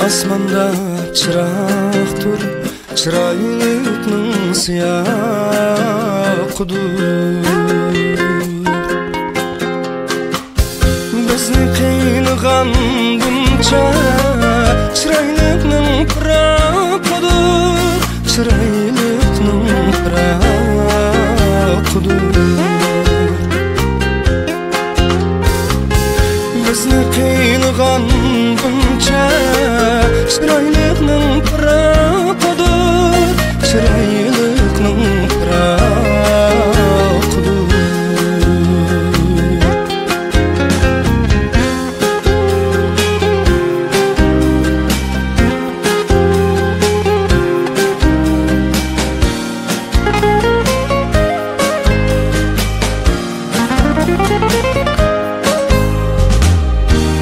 Asmanda çıraktır, çıraylıkның siyaqıdır. Bizni qiynagan buncha çıraylıkның pıraqıdır, çıraylıkның pıraqıdır. Bizni qiynagan buncha çıraylıkның pıraqıdır, çıraylıkның pıraqıdır.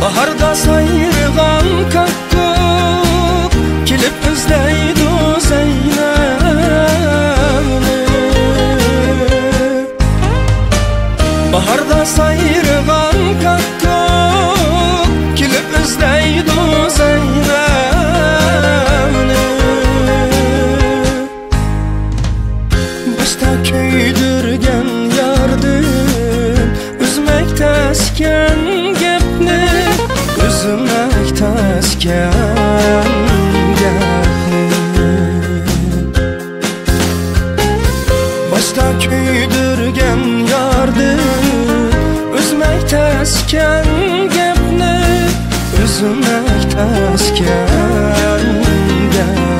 Baharda sayrıgan kakkuk kilip izleydi Zeynep'ni. Baharda sayrıgan kakkuk kilip izleydi Zeynep'ni. Başta köydürgen yardım üzmek tesken gepni, üzmek tesken gepni. Başta köydürgen yardım üzmek tesken gepni, üzmek tesken gepni.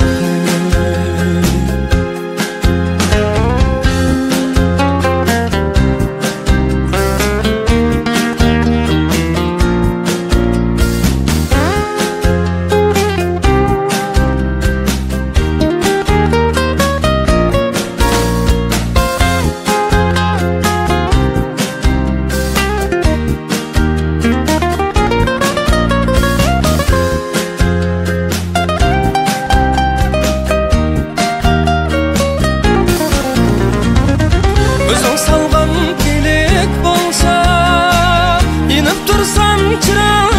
Özün salgan pilik bolsa, inip tursan çıra